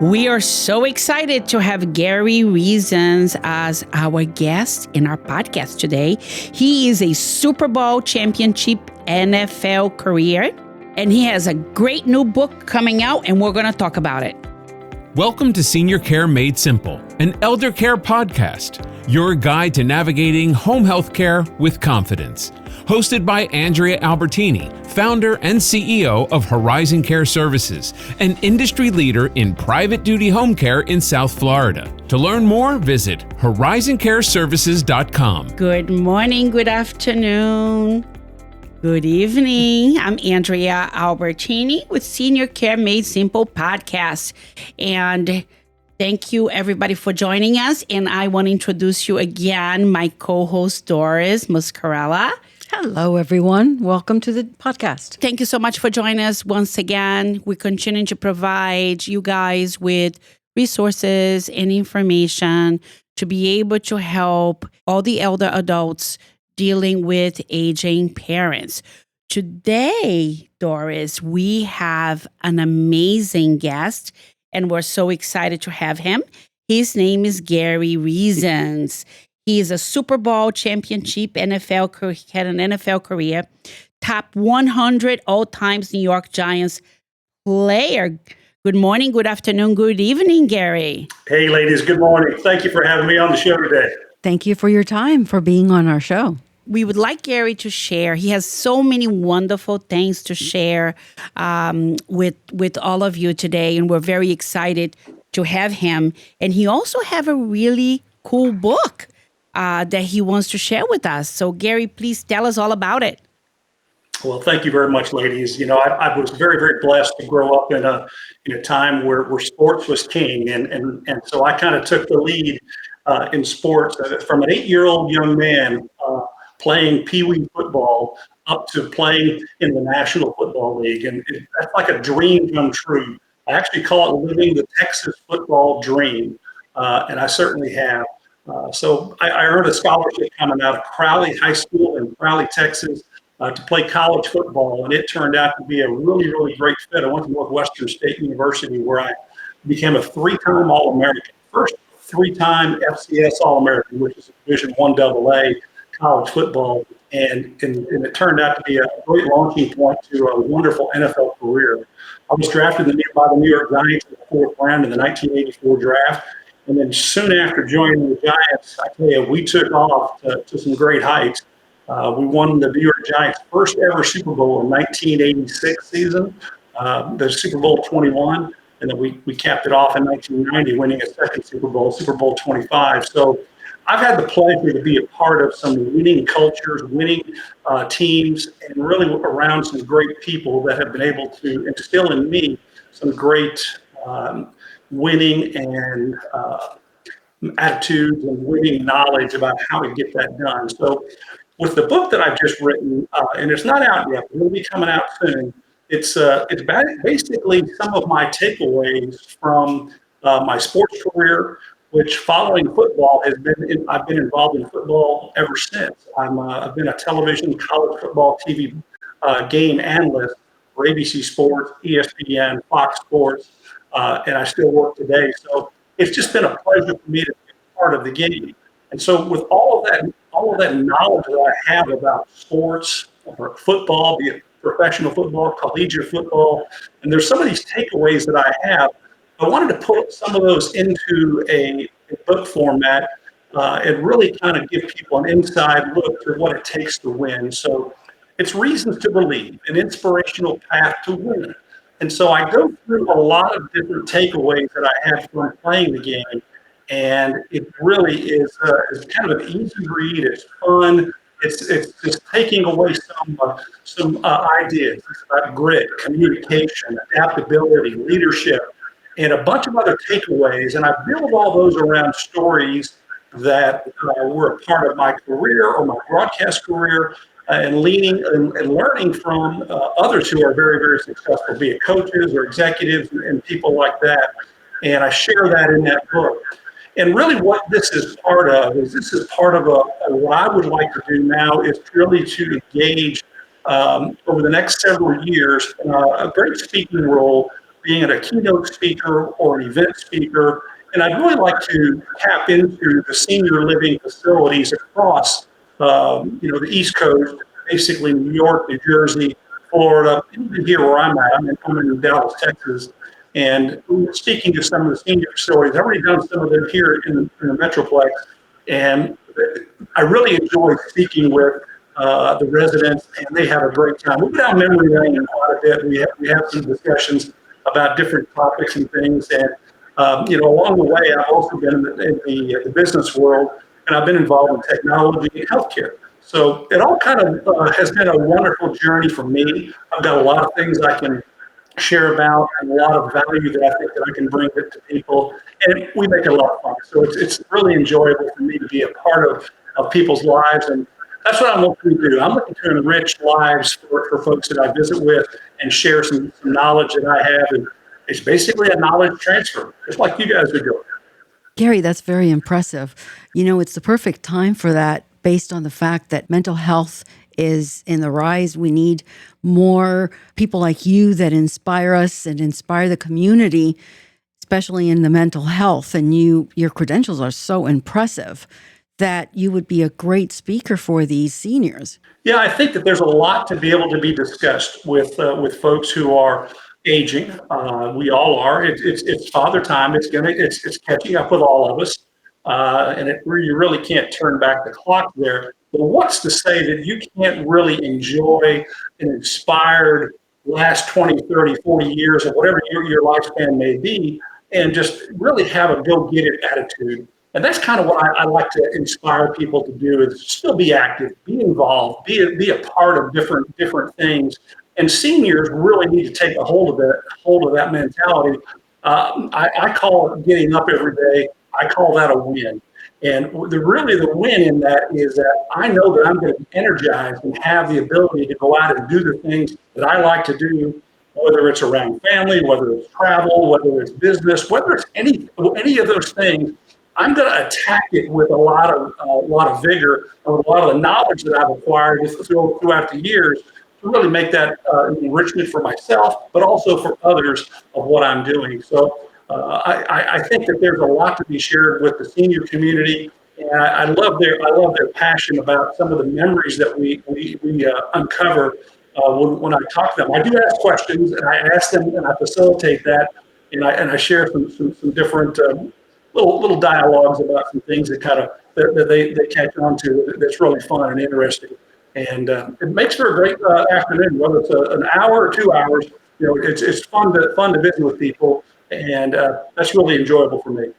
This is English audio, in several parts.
We are so excited to have Gary Reasons as our guest in our podcast today. He is a Super Bowl championship NFL career, and he has a great new book coming out, and we're going to talk about it. Welcome to Senior Care Made Simple, an elder care podcast, your guide to navigating home health care with confidence. Hosted by Andrea Albertini, founder and CEO of Horizon Care Services, an industry leader in private duty home care in South Florida. To learn more, visit horizoncareservices.com. Good morning, good afternoon, good evening. I'm Andrea Albertini with Senior Care Made Simple podcast. And thank you, everybody, for joining us. And I want to introduce you again, my co-host, Doris Muscarella. Hello, everyone. Welcome to the podcast. Thank you so much for joining us once again. We continue to provide you guys with resources and information to be able to help all the elder adults dealing with aging parents. Today, Doris, we have an amazing guest, and we're so excited to have him. His name is Gary Reasons. He is a Super Bowl championship had an NFL career, top 100 all-time New York Giants player. Good morning, good afternoon, good evening, Gary. Hey, ladies, good morning. Thank you for having me on the show today. Thank you for your time, for being on our show. We would like Gary to share. He has so many wonderful things to share with all of you today, and we're very excited to have him. And he also have a really cool book that he wants to share with us. So, Gary, please tell us all about it. Well, thank you very much, ladies. You know, I was very, very blessed to grow up in a time where sports was king, and so I kind of took the lead in sports from an 8-year-old young man playing Pee-wee football up to playing in the National Football League, and that's like a dream come true. I actually call it living the Texas football dream, and I certainly have. So I earned a scholarship coming out of Crowley High School in Crowley, Texas, to play college football, and it turned out to be a really, really great fit. I went to Northwestern State University, where I became a 3-time All-American, first 3-time FCS All-American, which is a Division I AA college football, and it turned out to be a great launching point to a wonderful NFL career. I was drafted by the New York Giants in the 4th round in the 1984 draft. And then soon after joining the Giants, I tell you, we took off to some great heights. We won the New York Giants' first ever Super Bowl in 1986 season, the Super Bowl 21. And then we capped it off in 1990, winning a second Super Bowl 25. So I've had the pleasure to be a part of some winning cultures, winning teams, and really around some great people that have been able to instill in me some great winning and attitudes and winning knowledge about how to get that done. So with the book that I've just written, and it's not out yet, but it'll be coming out soon, it's basically some of my takeaways from my sports career, which following football I've been involved in football ever since. I've been a television college football TV game analyst for ABC Sports, ESPN, Fox Sports, and I still work today. So it's just been a pleasure for me to be part of the game. And so with all of that knowledge that I have about sports, or football, be it professional football, collegiate football, and there's some of these takeaways that I have, I wanted to put some of those into a book format and really kind of give people an inside look to what it takes to win. So it's Reasons to Believe, an inspirational path to win. And so I go through a lot of different takeaways that I had from playing the game, and it really is kind of an easy read. It's fun. It's just taking away some ideas about grit, communication, adaptability, leadership, and a bunch of other takeaways. And I build all those around stories that were a part of my career or my broadcast career, and learning from others who are very, very successful, be it coaches or executives and people like that. And I share that in that book. And really what this is part of what I would like to do now is really to engage over the next several years a great speaking role being a keynote speaker or an event speaker. And I'd really like to tap into the senior living facilities across, the East Coast, basically New York, New Jersey, Florida, even here where I'm at. I'm in Dallas, Texas. And speaking to some of the senior facilities, I've already done some of them here in the Metroplex. And I really enjoy speaking with the residents, and they have a great time. We go down memory lane quite a bit. We have some discussions about different topics and things. And along the way, I've also been in the business world, and I've been involved in technology and healthcare. So it all kind of has been a wonderful journey for me. I've got a lot of things I can share about and a lot of value that I think that I can bring to people, and we make it a lot of fun. So it's really enjoyable for me to be a part of people's lives, and that's what I'm looking to do. I'm looking to enrich lives for folks that I visit with and share some knowledge that I have, and it's basically a knowledge transfer, just like you guys are doing. Gary, that's very impressive. It's the perfect time for that based on the fact that mental health is in the rise. We need more people like you that inspire us and inspire the community, especially in the mental health. And your credentials are so impressive that you would be a great speaker for these seniors. Yeah, I think that there's a lot to be able to be discussed with folks who are aging. We all are. It's father time. It's catching up with all of us, and you really can't turn back the clock there. But what's to say that you can't really enjoy an inspired last 20, 30, 40 years of whatever your lifespan may be, and just really have a go-get-it attitude. And that's kind of what I like to inspire people to do, is still be active, be involved, be a part of different things. And seniors really need to take a hold of that mentality. I call it getting up every day. I call that a win. And the win in that is that I know that I'm going to be energized and have the ability to go out and do the things that I like to do, whether it's around family, whether it's travel, whether it's business, whether it's any of those things. I'm going to attack it with a lot of vigor and a lot of the knowledge that I've acquired throughout the years to really make that enrichment for myself, but also for others of what I'm doing. So I think that there's a lot to be shared with the senior community, and I love their passion about some of the memories that we uncover when I talk to them. I do ask questions, and I ask them, and I facilitate that, and I share some different little dialogues about some things that kind of that they catch on to. That's really fun and interesting, and it makes for a great afternoon, whether it's an hour or 2 hours. It's fun to visit with people, and that's really enjoyable for me.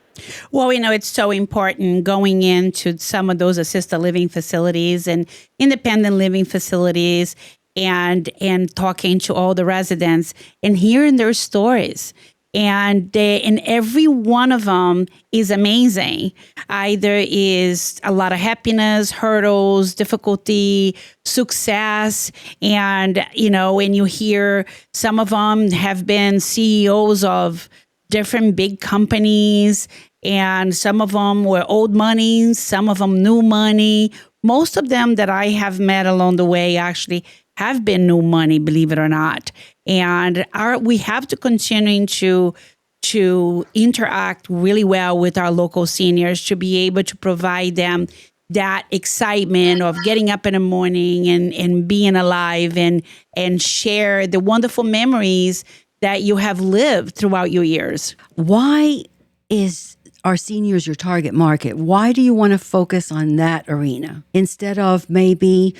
Well, it's so important going into some of those assisted living facilities and independent living facilities, and talking to all the residents and hearing their stories. And every one of them is amazing. Either is a lot of happiness, hurdles, difficulty, success. And, when you hear some of them have been CEOs of different big companies, and some of them were old money, some of them new money. Most of them that I have met along the way actually have been new money, believe it or not. And we have to continue to interact really well with our local seniors to be able to provide them that excitement of getting up in the morning and being alive and share the wonderful memories that you have lived throughout your years. Why is our seniors your target market? Why do you want to focus on that arena instead of maybe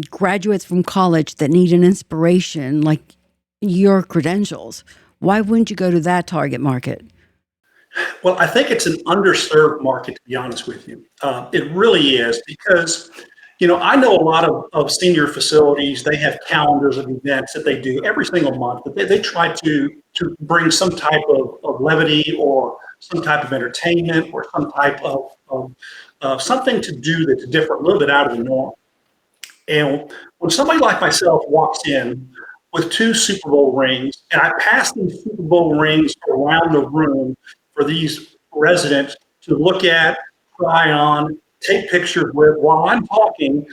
graduates from college that need an inspiration like your credentials? Why wouldn't you go to that target market? Well, I think it's an underserved market, to be honest with you. It really is, because I know a lot of senior facilities. They have calendars of events that they do every single month, but they try to bring some type of levity or some type of entertainment or some type of something to do that's different, a little bit out of the norm. And when somebody like myself walks in with 2 Super Bowl rings, and I pass these Super Bowl rings around the room for these residents to look at, try on, take pictures with while I'm talking,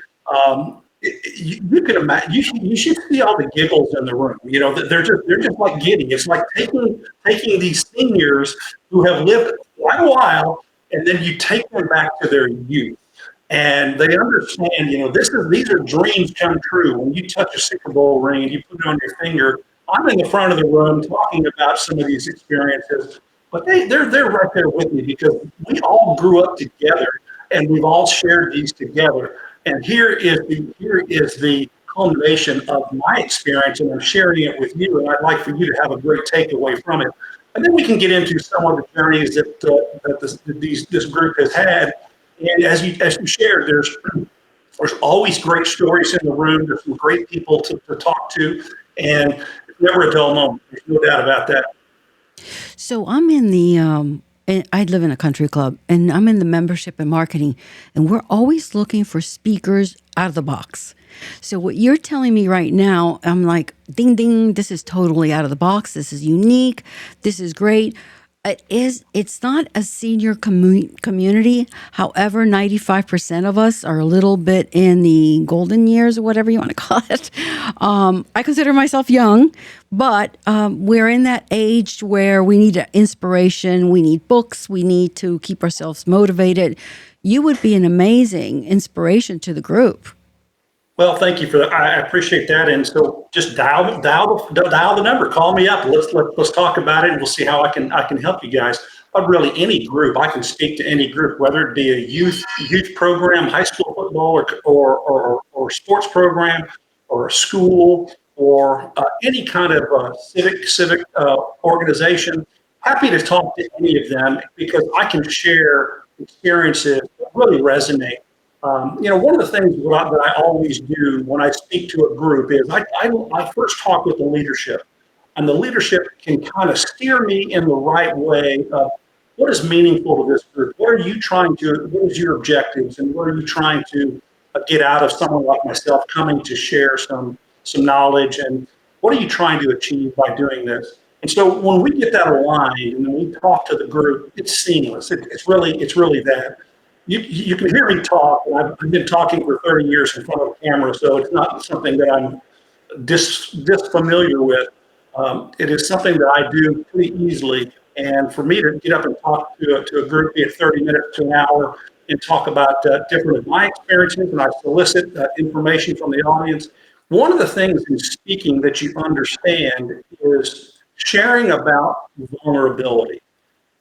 you can imagine. You should see all the giggles in the room. They're just like giddy. It's like taking these seniors who have lived quite a while, and then you take them back to their youth, and they understand. These are dreams come true. When you touch a Super Bowl ring and you put it on your finger, I'm in the front of the room talking about some of these experiences, but they're right there with me because we all grew up together and we've all shared these together. And here is the culmination of my experience, and I'm sharing it with you. And I'd like for you to have a great takeaway from it. And then we can get into some of the journeys that this group has had. And as you shared, there's always great stories in the room. There's some great people to talk to, and it's never a dull moment. There's no doubt about that. So I'm in and I live in a country club, and I'm in the membership and marketing, and we're always looking for speakers out of the box. So what you're telling me right now, I'm like, ding, ding, this is totally out of the box. This is unique. This is great. It's not a senior community. However, 95% of us are a little bit in the golden years or whatever you want to call it. I consider myself young, but we're in that age where we need inspiration. We need books. We need to keep ourselves motivated. You would be an amazing inspiration to the group. Well, thank you for that. I appreciate that. And so just dial the number. Call me up. Let's talk about it, and we'll see how I can help you guys. But really, any group, I can speak to any group, whether it be a youth program, high school football, or sports program, or a school, or any kind of civic organization. Happy to talk to any of them because I can share experiences that really resonate. One of the things that I always do when I speak to a group is I first talk with the leadership, and the leadership can kind of steer me in the right way of what is meaningful to this group. What is your objectives, and what are you trying to get out of someone like myself coming to share some knowledge, and what are you trying to achieve by doing this? And so when we get that aligned and then we talk to the group, it's seamless. It's really that. You can hear me talk. I've been talking for 30 years in front of a camera, so it's not something that I'm disfamiliar with. It is something that I do pretty easily. And for me to get up and talk to a group, be it 30 minutes to an hour, and talk about different of my experiences, and I solicit information from the audience. One of the things in speaking that you understand is sharing about vulnerability.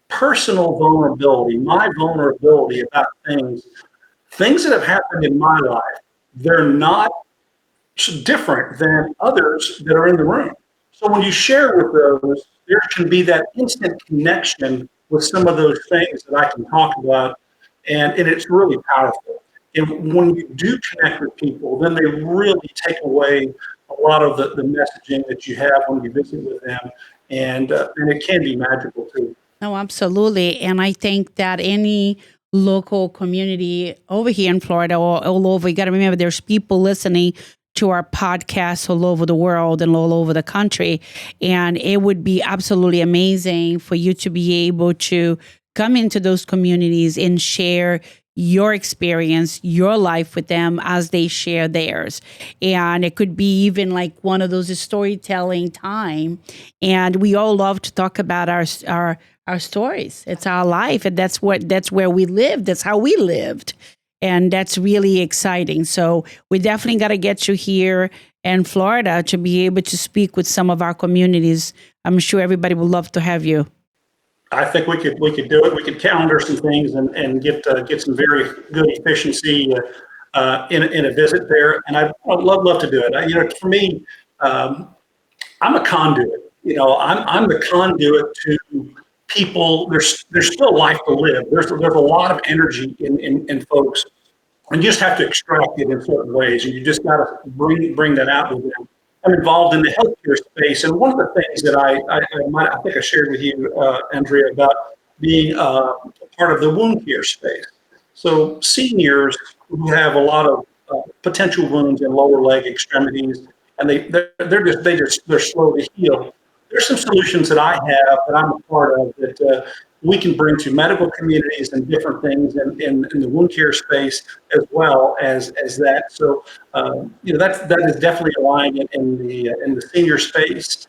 Personal vulnerability, my vulnerability about things that have happened in my life, they're not different than others that are in the room. So when you share with those, there can be that instant connection with some of those things that I can talk about, and it's really powerful. And when you do connect with people, then they really take away a lot of the messaging that you have when you visit with them, and it can be magical too. No, absolutely. And I think that any local community over here in Florida or all over, you got to remember there's people listening to our podcast all over the world and all over the country. And it would be absolutely amazing for you to be able to come into those communities and share your experience, your life with them as they share theirs. And it could be even like one of those storytelling time. And we all love to talk about our stories. It's our life, and that's where we lived. That's how we lived, and that's really exciting. So we definitely got to get you here in Florida to be able to speak with some of our communities. I'm sure everybody would love to have you. I think we could do it. We could calendar some things and get some very good efficiency in a visit there. And I'd love to do it. For me, I'm a conduit. I'm the conduit to people. There's still life to live. There's a lot of energy in folks, and you just have to extract it in certain ways. And you just got to bring that out with them. I'm involved in the healthcare space, and one of the things that I think I shared with you, Andrea, about being part of the wound care space. So seniors who have a lot of potential wounds in lower leg extremities, and they're slow to heal. There's some solutions that I have that I'm a part of that we can bring to medical communities and different things in the wound care space as well as that. So that is definitely aligned in the senior space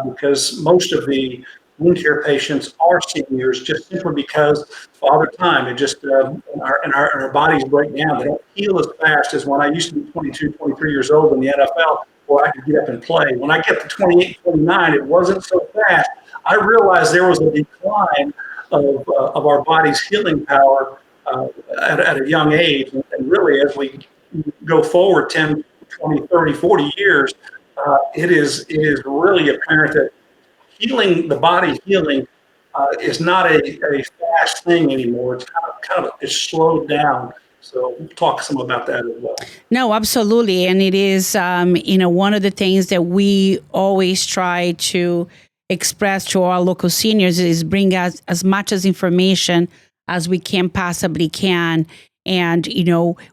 because most of the wound care patients are seniors just simply because father time, it just our bodies break down. They don't heal as fast as when I used to be 22, 23 years old in the NFL, where I could get up and play. When I get to 28, 29, it wasn't so fast. I realized there was a decline of our body's healing power at a young age. And really, as we go forward 10, 20, 30, 40 years, it is really apparent that the body healing is not a fast thing anymore. It's it's slowed down. So we'll talk some about that as well. No, absolutely. And it is, one of the things that we always try to express to our local seniors is bring us as much as information as we possibly can. And,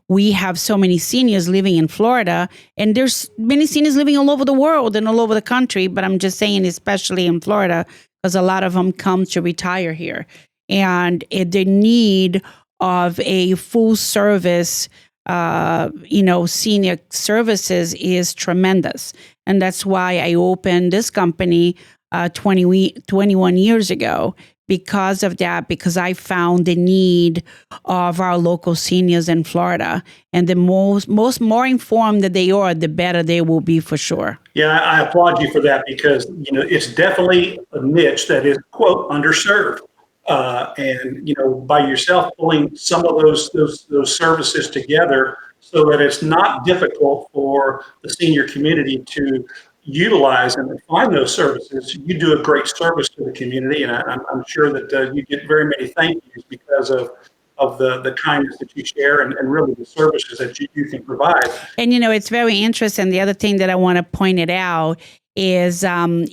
we have so many seniors living in Florida, and there's many seniors living all over the world and all over the country. But I'm just saying, especially in Florida, because a lot of them come to retire here. And the need of a full service, senior services is tremendous. And that's why I opened this company 21 years ago. Because of that, because I found the need of our local seniors in Florida, and the more informed that they are, the better they will be for sure. Yeah, I applaud you for that because it's definitely a niche that is quote underserved, and by yourself pulling some of those services together so that it's not difficult for the senior community to utilize and find those services. You do a great service to the community, and I'm sure that you get very many thank yous because of the kindness that you share and really the services that you can provide. And it's very interesting. The other thing that I want to point it out is and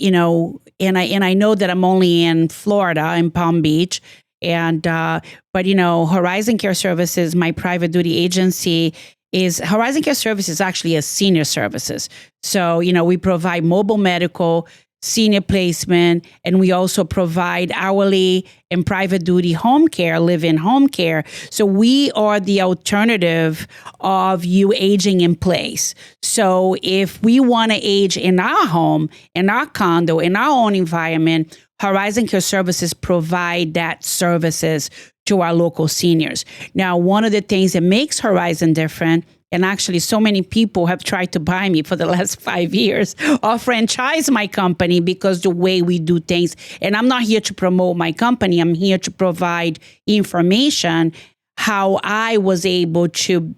I know that I'm only in Florida, in Palm Beach, and but Horizon Care Services, my private duty agency, is Horizon Care Services actually a senior services. So, we provide mobile medical, senior placement, and we also provide hourly and private duty home care, live-in home care. So we are the alternative of you aging in place. So if we want to age in our home, in our condo, in our own environment, Horizon Care Services provide that services to our local seniors. Now, one of the things that makes Horizon different, and actually so many people have tried to buy me for the last 5 years or franchise my company because the way we do things. And I'm not here to promote my company. I'm here to provide information how I was able to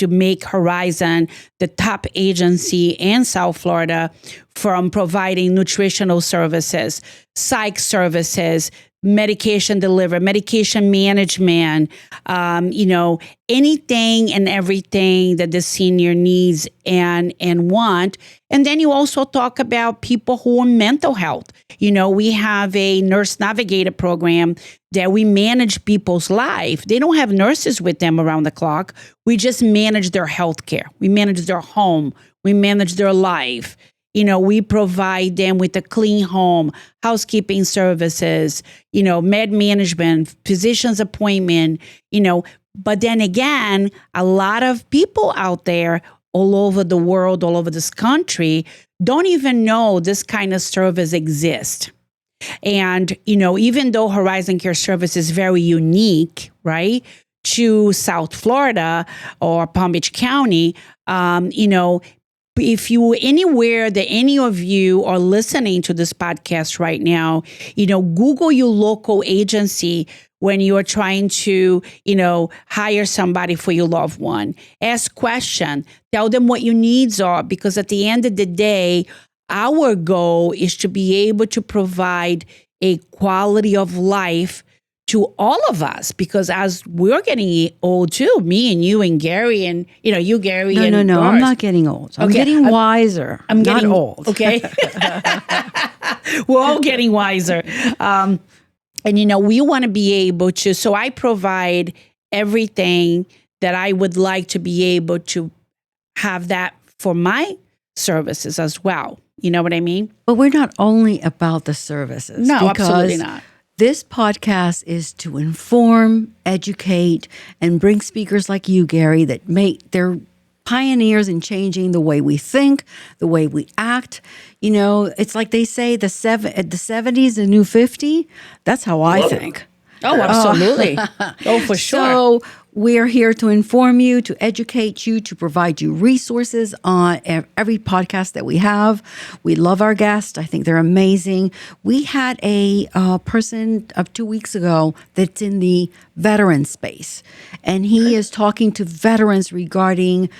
make Horizon the top agency in South Florida, from providing nutritional services, psych services, medication delivery, medication management, anything and everything that the senior needs and want. And then you also talk about people who are mental health. We have a nurse navigator program that we manage people's life. They don't have nurses with them around the clock. We just manage their health care. We manage their home. We manage their life. We provide them with a clean home, housekeeping services, med management, physician's appointment, But then again, a lot of people out there all over the world, all over this country, don't even know this kind of service exists. And, even though Horizon Care Service is very unique, right, to South Florida or Palm Beach County, if you anywhere that any of you are listening to this podcast right now, Google your local agency when you are trying to, hire somebody for your loved one. Ask questions. Tell them what your needs are, because at the end of the day, our goal is to be able to provide a quality of life to all of us, because as we're getting old too, me and you and Gary and, you, Gary. No, and Doris. I'm not getting old. I'm getting wiser. I'm not getting old. Okay. We're all getting wiser. And, we want to be able to, so I provide everything that I would like to be able to have that for my services as well. You know what I mean? But we're not only about the services. No, absolutely not. This podcast is to inform, educate, and bring speakers like you, Gary, they're pioneers in changing the way we think, the way we act. You know, it's like they say the 70s, the new 50. That's how I think. Oh, absolutely. For sure. So we're here to inform you, to educate you, to provide you resources on every podcast that we have. We love our guests. I think they're amazing. We had a person 2 weeks ago that's in the veteran space, and he is talking to veterans regarding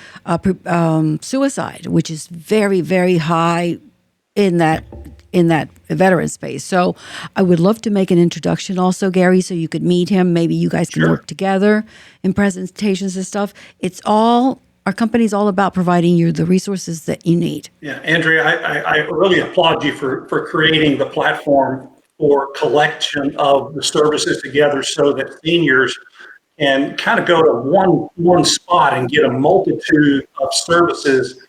suicide, which is very, very high in that veteran space. So I would love to make an introduction also, Gary, so you could meet him. Maybe you guys can work together in presentations and stuff. Our company's all about providing you the resources that you need. Yeah, Andrea, I really applaud you for creating the platform for collection of the services together so that seniors can kind of go to one spot and get a multitude of services.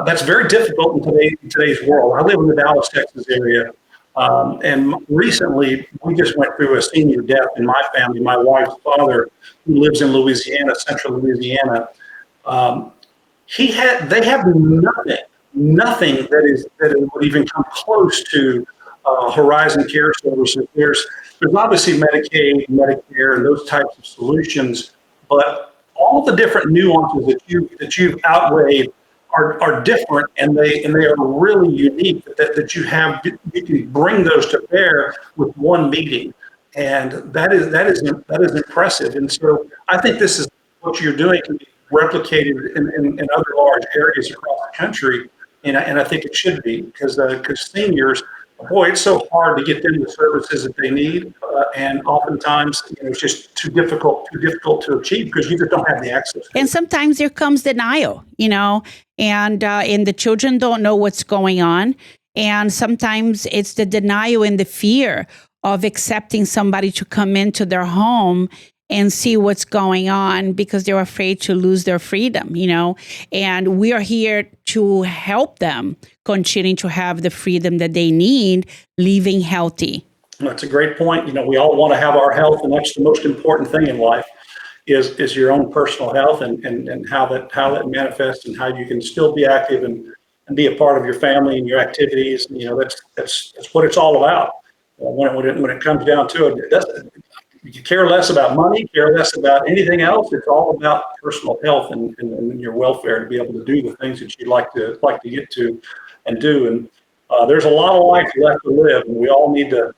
That's very difficult in today's world. I live in the Dallas, Texas area. And recently, we just went through a senior death in my family. My wife's father, who lives in Louisiana, central Louisiana, they have nothing that would even come close to Horizon Care Services. There's obviously Medicaid, Medicare, and those types of solutions, but all the different nuances that you've outweighed are different, and they are really unique. That you can bring those to bear with one meeting, and that is impressive. And so I think this is what you're doing can be replicated in other large areas across the country, and I think it should be because seniors, boy, it's so hard to get them the services that they need, and oftentimes it's just too difficult to achieve because you just don't have the access. And sometimes there comes denial, and the children don't know what's going on. And sometimes it's the denial and the fear of accepting somebody to come into their home and see what's going on because they're afraid to lose their freedom, and we are here to help them continue to have the freedom that they need, living healthy. That's a great point. We all want to have our health, and that's the most important thing in life is your own personal health and how that manifests and how you can still be active and be a part of your family and your activities. That's what it's all about. When it comes down to it, you care less about money, care less about anything else. It's all about personal health and your welfare to be able to do the things that you'd like to get to and do. And there's a lot of life left to live, and we all need to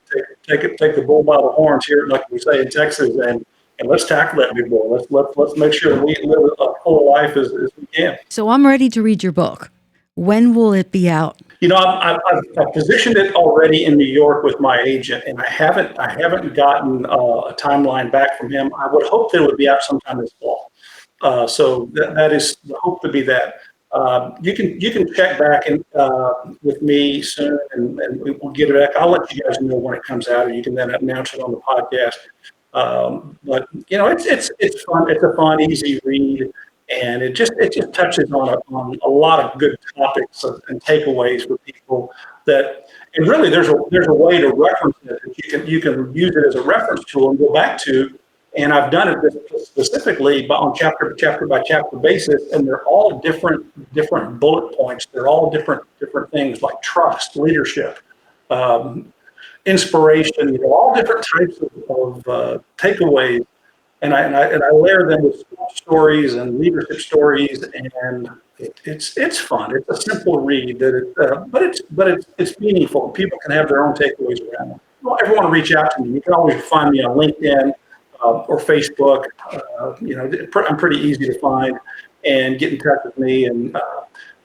take the bull by the horns here, like we say in Texas, and let's tackle that big bull. Let's make sure that we live a full life as we can. So I'm ready to read your book. When will it be out? I've positioned it already in New York with my agent, and I haven't gotten a timeline back from him. I would hope that it would be out sometime this fall. So that is the hope to be that. You can check back with me soon, and we'll get it back. I'll let you guys know when it comes out, and you can then announce it on the podcast. But it's fun. It's a fun, easy read. And it just touches on a lot of good topics and takeaways for people and really there's a way to reference it that you can use it as a reference tool and go back to. And I've done it specifically on chapter by chapter basis, and they're all different bullet points. They're all different things like trust, leadership, inspiration. All different types of takeaways. And I layer them with stories and leadership stories, and it's fun. It's a simple read, but it's meaningful. People can have their own takeaways around it. Well, everyone reach out to me. You can always find me on LinkedIn or Facebook. I'm pretty easy to find, and get in touch with me. And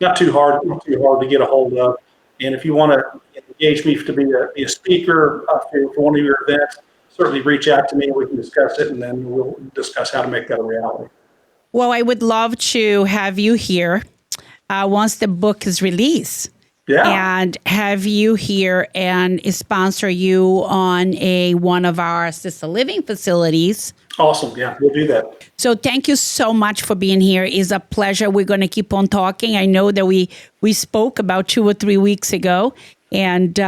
not too hard to get a hold of. And if you want to engage me to be a speaker for one of your events, certainly reach out to me and we can discuss it, and then we'll discuss how to make that a reality. Well, I would love to have you here once the book is released. Yeah. And have you here and sponsor you on one of our assisted living facilities. Awesome. Yeah, we'll do that. So thank you so much for being here. It's a pleasure. We're going to keep on talking. I know that we spoke about 2 or 3 weeks ago, and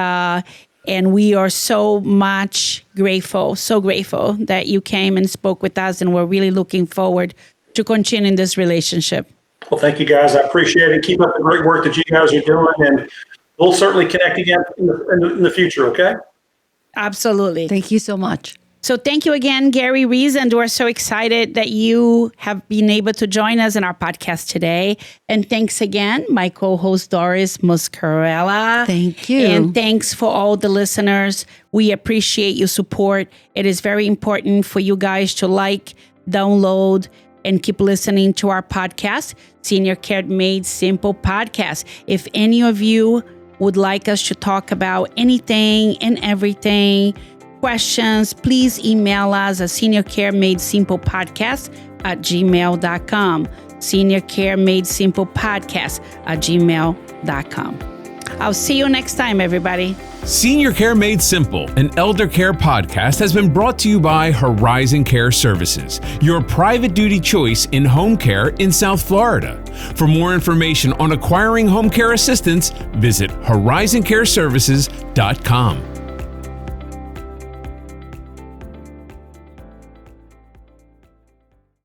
And we are so much grateful, so grateful that you came and spoke with us. And we're really looking forward to continuing this relationship. Well, thank you guys. I appreciate it. Keep up the great work that you guys are doing. And we'll certainly connect again in the future, okay? Absolutely. Thank you so much. So thank you again, Gary Rees, and we're so excited that you have been able to join us in our podcast today. And thanks again, my co-host Doris Muscarella. Thank you. And thanks for all the listeners. We appreciate your support. It is very important for you guys to like, download, and keep listening to our podcast, Senior Care Made Simple Podcast. If any of you would like us to talk about anything and everything, questions, please email us at seniorcaremadesimplepodcast@gmail.com. seniorcaremadesimplepodcast@gmail.com. I'll see you next time, everybody. Senior Care Made Simple, an elder care podcast, has been brought to you by Horizon Care Services, your private duty choice in home care in South Florida. For more information on acquiring home care assistance, visit horizoncareservices.com.